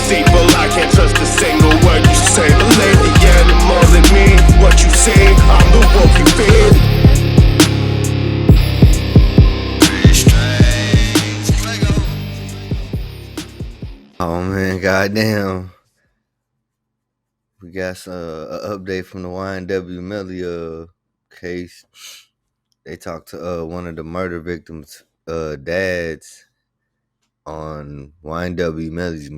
deceitful. I can't trust a single word you say. Believe the animal in me. What you see, I'm the wolf you feed. Oh man, goddamn. We got an update from the YNW Melly case. They talked to one of the murder victims' dads on YNW Melly's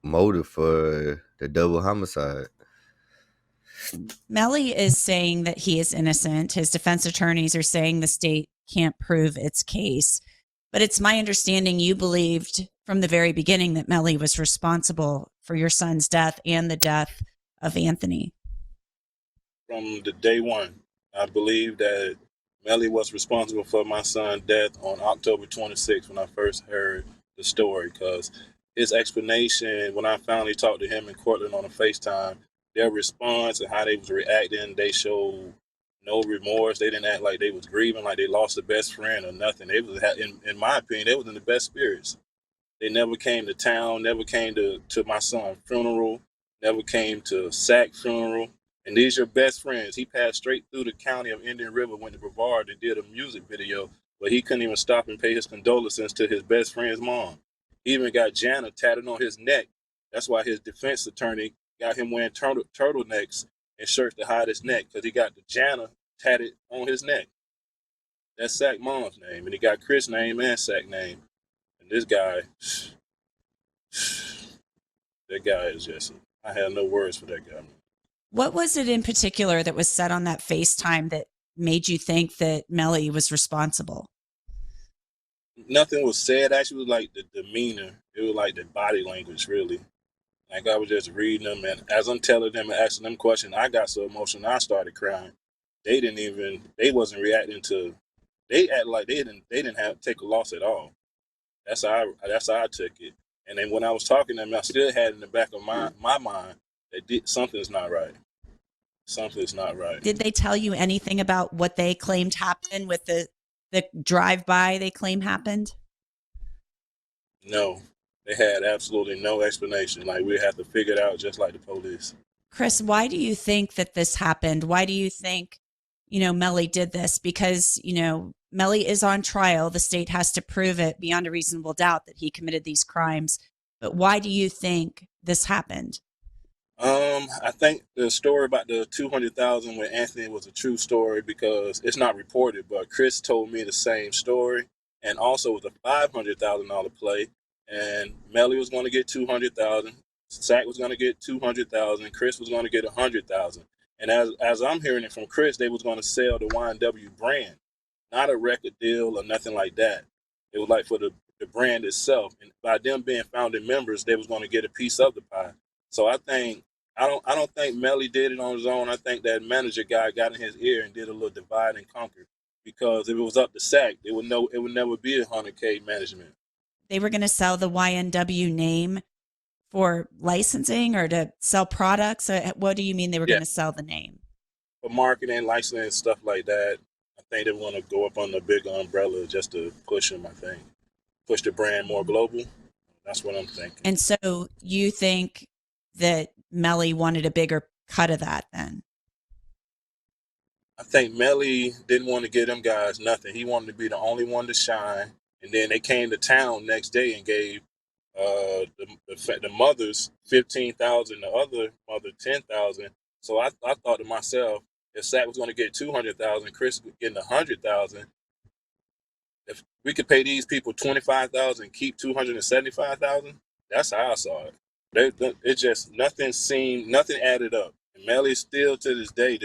motive for the double homicide. Melly is saying that he is innocent. His defense attorneys are saying the state can't prove its case. But it's my understanding you believed from the very beginning that Melly was responsible for your son's death and the death of Anthony. From the day one, I believe that Melly was responsible for my son's death on October 26th when I first heard the story, because his explanation when I finally talked to him in Cortland on a FaceTime, their response and how they was reacting, they showed no remorse. They didn't act like they was grieving, like they lost a best friend or nothing. They was, in my opinion, they was in the best spirits. They never came to town, never came to my son's funeral, never came to Sack funeral. And these are your best friends. He passed straight through the county of Indian River, went to Brevard and did a music video, but he couldn't even stop and pay his condolences to his best friend's mom. He even got Jana tatted on his neck. That's why his defense attorney got him wearing turtlenecks and shirts to hide his neck, because he got the Jana tatted on his neck. That's Sack mom's name, and he got Kris' name and Sack name. And this guy, that guy is just, I have no words for that guy. What was it in particular that was said on that FaceTime that made you think that Melly was responsible? Nothing was said. Actually, it was like the demeanor. It was like the body language, really. Like I was just reading them, and as I'm telling them and asking them questions, I got so emotional, I started crying. They wasn't reacting to, they act like they didn't have to take a loss at all. That's how I took it. And then when I was talking to them, I still had in the back of my mind that something's not right. Something's not right. Did they tell you anything about what they claimed happened with the drive-by they claim happened? No, they had absolutely no explanation. Like we have to figure it out just like the police. Kris, why do you think that this happened? Why do you think, Melly did this? Because, Melly is on trial. The state has to prove it beyond a reasonable doubt that he committed these crimes. But why do you think this happened? I think the story about the 200,000 with Anthony was a true story because it's not reported, but Kris told me the same story, and also with a $500,000 play, and Melly was going to get 200,000, Sack was going to get 200,000, Kris was going to get 100,000, and as I'm hearing it from Kris, they was going to sell the YNW brand, not a record deal or nothing like that. It was like for the brand itself, and by them being founding members, they was going to get a piece of the pie. So I don't think Melly did it on his own. I think that manager guy got in his ear and did a little divide and conquer. Because if it was up to Sack, it would never be a 100K management. They were going to sell the YNW name for licensing or to sell products. What do you mean they were going to sell the name? For marketing, licensing, stuff like that. I think they want to go up on the bigger umbrella just to push them. I think push the brand more global. That's what I'm thinking. And so you think that Melly wanted a bigger cut of that then? I think Melly didn't want to give them guys nothing. He wanted to be the only one to shine. And then they came to town next day and gave the mothers 15,000, the other mother 10,000. So I thought to myself, if Sack was going to get 200,000, Kris was getting 100,000. If we could pay these people 25,000, keep 275,000, that's how I saw it. It just nothing added up. And Melly still to this day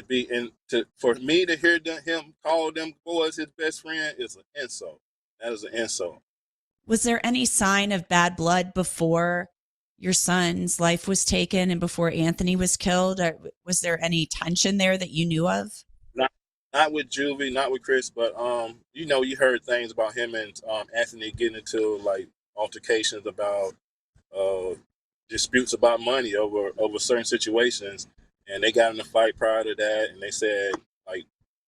for me to hear him call them boys his best friend is an insult. That is an insult. Was there any sign of bad blood before your son's life was taken and before Anthony was killed? Or was there any tension there that you knew of? Not with Juvy, not with Kris, but you heard things about him and Anthony getting into like altercations about disputes about money over certain situations, and they got in a fight prior to that, and they said like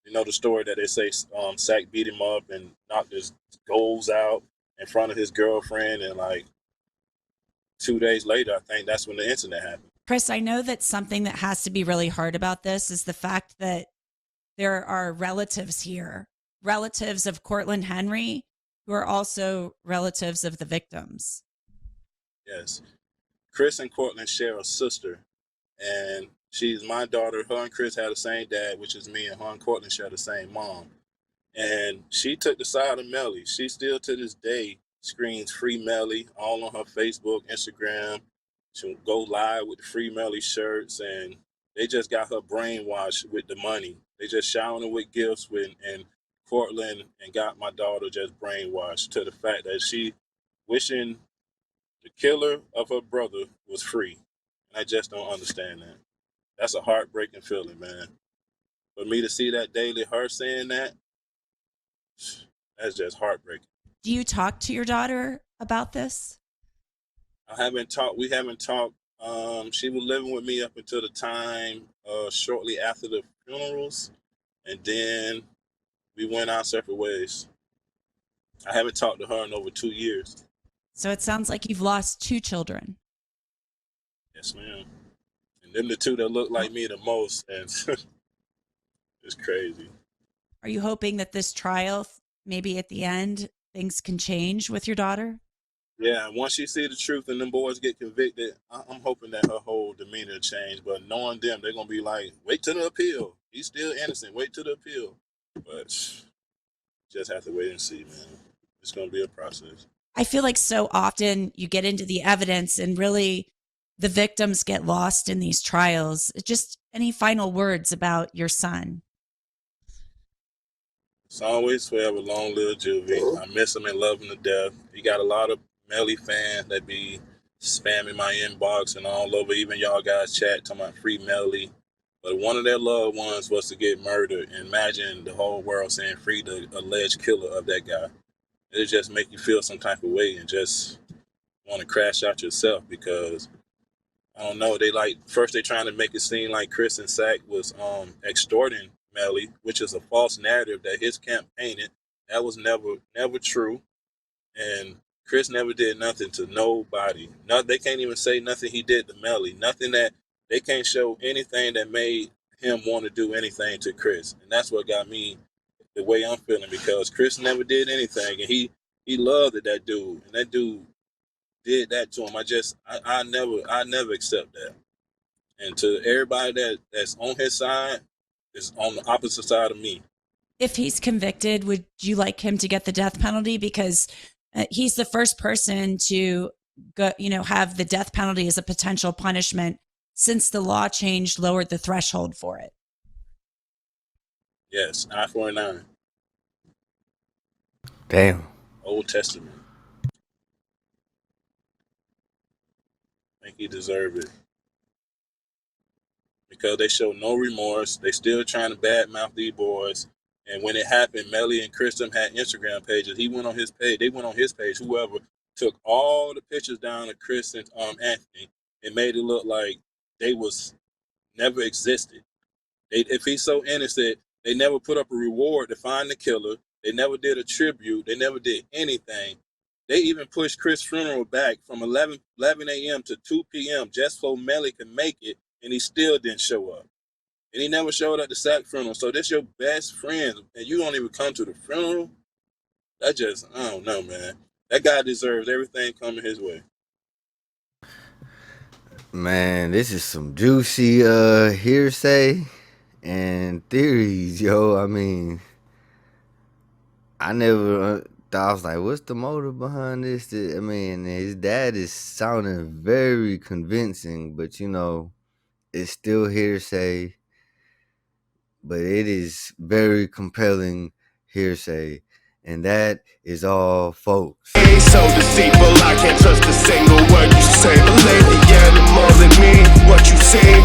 the story that they say Sack beat him up and knocked his goals out in front of his girlfriend, and like 2 days later, I think that's when the incident happened. Kris, I know that something that has to be really hard about this is the fact that there are relatives here, relatives of Cortland Henry, who are also relatives of the victims. Yes. Kris and Cortland share a sister, and she's my daughter. Her and Kris had the same dad, which is me, and her and Cortland share the same mom. And she took the side of Melly. She still to this day screams Free Melly all on her Facebook, Instagram. She'll go live with the Free Melly shirts, and they just got her brainwashed with the money. They just showering her with gifts and Cortland and got my daughter just brainwashed to the fact that she wishing the killer of her brother was free. And I just don't understand that. That's a heartbreaking feeling, man. For me to see that daily, her saying that, that's just heartbreaking. Do you talk to your daughter about this? We haven't talked. She was living with me up until the time shortly after the funerals, and then we went our separate ways. I haven't talked to her in over 2 years. So it sounds like you've lost 2 children. Yes, ma'am. And them the 2 that look like me the most, and it's crazy. Are you hoping that this trial, maybe at the end, things can change with your daughter? Yeah, once she see the truth and them boys get convicted, I'm hoping that her whole demeanor change. But knowing them, they're gonna be like, wait till the appeal. He's still innocent. Wait till the appeal. But just have to wait and see, man. It's gonna be a process. I feel like so often you get into the evidence and really the victims get lost in these trials. Just any final words about your son? It's always forever long live Juvy. I miss him and love him to death. He got a lot of Melly fans that be spamming my inbox and all over. Even y'all guys chat talking about Free Melly. But one of their loved ones was to get murdered. And imagine the whole world saying free the alleged killer of that guy. It just make you feel some type of way and just want to crash out yourself because I don't know. First they trying to make it seem like Kris and Sack was extorting Melly, which is a false narrative that his camp painted. That was never true. And Kris never did nothing to nobody. They can't even say nothing he did to Melly. Nothing that they can't show anything that made him want to do anything to Kris. And that's what got me the way I'm feeling because Kris never did anything. And he loved that dude. And that dude did that to him. I never accept that. And to everybody that's on his side is on the opposite side of me. If he's convicted, would you like him to get the death penalty? Because he's the first person to go, have the death penalty as a potential punishment since the law change lowered the threshold for it. Yes, eye for an eye. Damn. Old Testament. I think he deserved it. Because they show no remorse. They still trying to badmouth these boys. And when it happened, Melly and Kris had Instagram pages. He went on his page. They went on his page. Whoever took all the pictures down of Kris and Anthony and made it look like they was never existed. If he's so innocent, they never put up a reward to find the killer. They never did a tribute. They never did anything. They even pushed Kris' funeral back from 11 a.m. to 2 p.m. just so Melly could make it, and he still didn't show up. And he never showed up at the Sack funeral. So this your best friend, and you don't even come to the funeral? I don't know, man. That guy deserves everything coming his way. Man, this is some juicy hearsay and theories, yo. I mean, I never thought, I was like, what's the motive behind this? I mean, his dad is sounding very convincing, but it's still hearsay. But it is very compelling hearsay. And that is all, folks. Ain't so deceitful, I can't trust a single word you say. The lady animal in me, what you say,